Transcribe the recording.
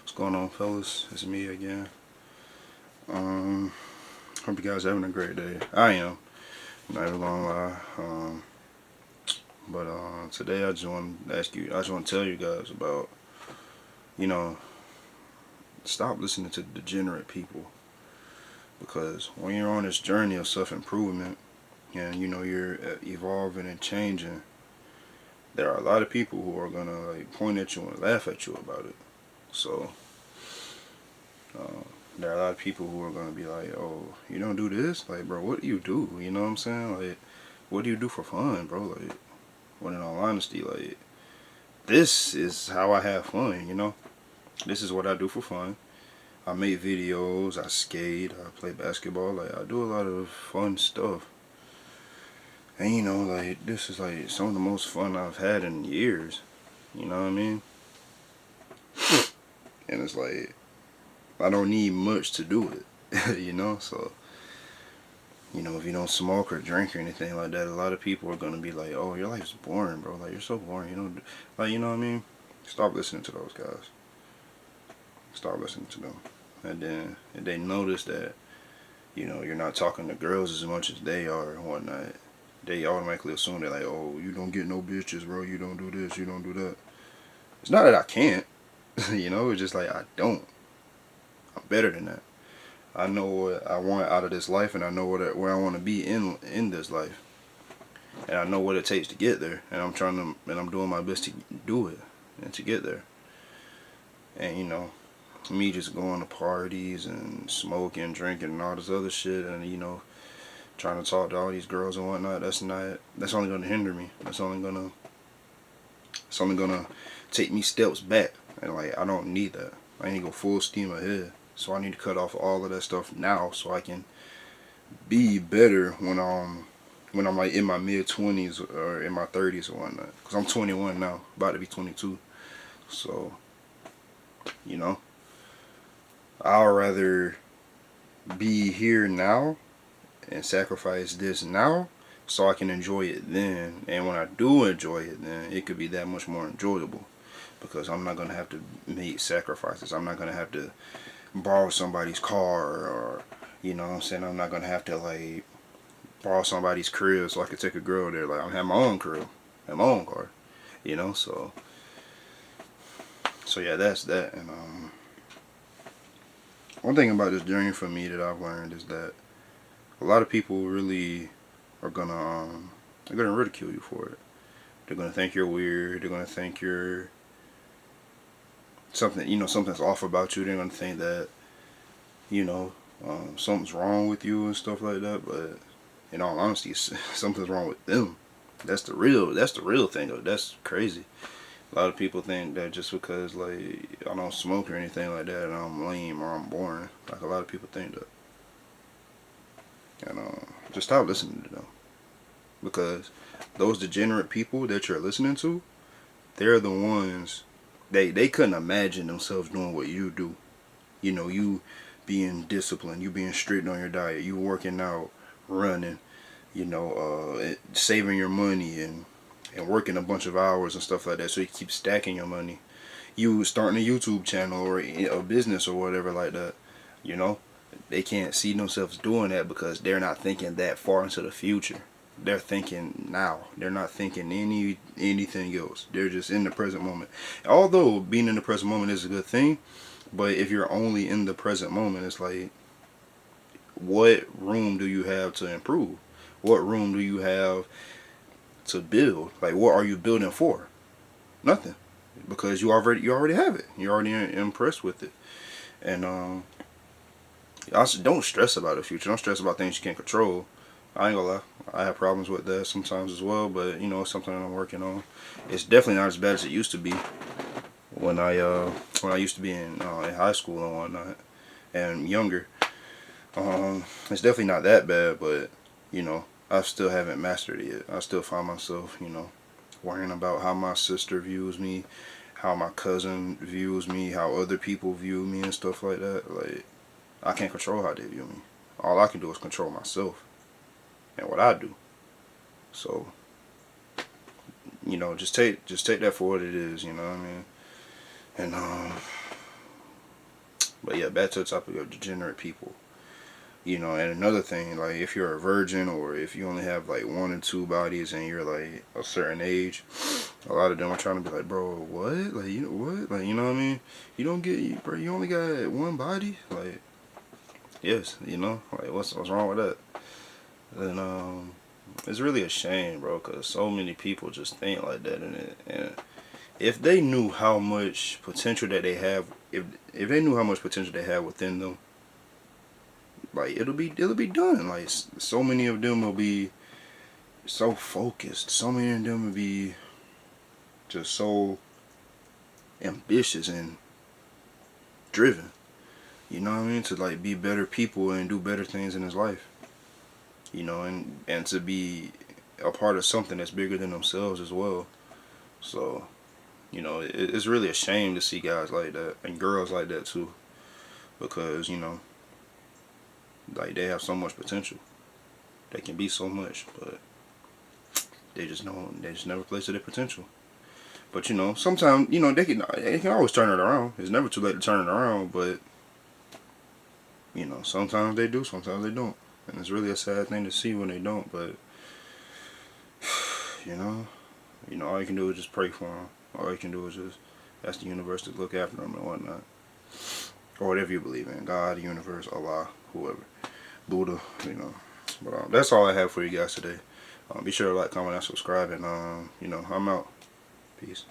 What's going on, fellas? It's me again. Hope you guys are having a great day. I am. Not even gonna lie. But today I just want to ask you. I just want to tell you guys about, you know, stop listening to degenerate people, because when you're on this journey of self-improvement and you're evolving and changing, there are a lot of people who are gonna like point at you and laugh at you about it. So. There are a lot of people who are going to be like, oh, you don't do this? Like, bro, what do you do? You know what I'm saying? Like, what do you do for fun, bro? Like, when in all honesty, like, this is how I have fun, This is what I do for fun. I make videos, I skate, I play basketball. Like, I do a lot of fun stuff. And, like, this is, like, some of the most fun I've had in years. You know what I mean? And it's like, I don't need much to do it, So, if you don't smoke or drink or anything like that, a lot of people are gonna be like, "Oh, your life's boring, bro. Like, you're so boring. You don't, like, you know what I mean?" Stop listening to those guys. Stop listening to them. And then if they notice that, you're not talking to girls as much as they are and whatnot, they automatically assume they're like, "Oh, you don't get no bitches, bro. You don't do this. You don't do that." It's not that I can't, It's just like I don't. I'm better than that. I know what I want out of this life, and I know where I want to be in this life, and I know what it takes to get there. And I'm doing my best to do it and to get there. And me just going to parties and smoking, drinking, and all this other shit, and trying to talk to all these girls and whatnot. That's only going to hinder me. It's only gonna take me steps back, and like I don't need that. I need to go full steam ahead. So I need to cut off all of that stuff now, so I can be better when I'm like in my mid-20s or in my 30s or whatnot. Cause I'm 21 now, about to be 22. So, I'll rather be here now and sacrifice this now, so I can enjoy it then. And when I do enjoy it, then it could be that much more enjoyable, because I'm not gonna have to make sacrifices. I'm not gonna have to borrow somebody's car, or what I'm saying, I'm not gonna have to like borrow somebody's crib so I could take a girl there. Like, I have my own crib, have my own car, so yeah, that's that. And one thing about this journey for me that I've learned is that a lot of people really are they're gonna ridicule you for it. They're gonna think you're weird. They're gonna think you're something's off about you. They're gonna think that something's wrong with you and stuff like that. But in all honesty, something's wrong with them. That's the real thing, though. That's crazy. A lot of people think that just because like I don't smoke or anything like that, and I'm lame or I'm boring. Like, a lot of people think that. And just stop listening to them, because those degenerate people that you're listening to, they're the ones, they couldn't imagine themselves doing what you do. You being disciplined, you being strict on your diet, you working out, running, saving your money, and working a bunch of hours and stuff like that, so you keep stacking your money. You starting a YouTube channel or a business or whatever like that. They can't see themselves doing that because they're not thinking that far into the future. They're thinking now. They're not thinking anything else. They're just in the present moment. Although being in the present moment is a good thing, but if you're only in the present moment, it's like, what room do you have to improve? What room do you have to build? Like, what are you building for? Nothing, because you already have it. You're already impressed with it. And also, don't stress about the future. Don't stress about things you can't control. I ain't gonna lie, I have problems with that sometimes as well, but it's something I'm working on. It's definitely not as bad as it used to be when I used to be in high school and whatnot, and younger. It's definitely not that bad, but I still haven't mastered it yet. I still find myself worrying about how my sister views me, how my cousin views me, how other people view me and stuff like that. Like, I can't control how they view me. All I can do is control myself and what I do. So, just take that for what it is, you know what I mean? And But yeah, back to the topic of degenerate people. You know, and another thing, like if you're a virgin or if you only have like one or two bodies and you're like a certain age, a lot of them are trying to be like, bro, what? Like, you know what? Like, you know what I mean? You don't get, bro. You only got one body. Like, yes, you know, like what's wrong with that? And it's really a shame, bro, because so many people just think like that, and if they knew how much potential that they have, if they knew how much potential they have within them, like it'll be done. Like so many of them will be so focused. So many of them will be just so ambitious and driven. You know what I mean? To like be better people and do better things in his life. You know, and to be a part of something that's bigger than themselves as well. So, you know, it's really a shame to see guys like that and girls like that too, because you know, like they have so much potential. They can be so much, but they just know they just never play to their potential. But you know, sometimes you know they can always turn it around. It's never too late to turn it around, but you know, sometimes they do, sometimes they don't, and it's really a sad thing to see when they don't. But you know, all you can do is just pray for them. All you can do is just ask the universe to look after them and whatnot, or whatever you believe in, God, the universe, Allah, whoever, Buddha, you know. But that's all I have for you guys today. Be sure to like, comment, and subscribe, and you know, I'm out. Peace.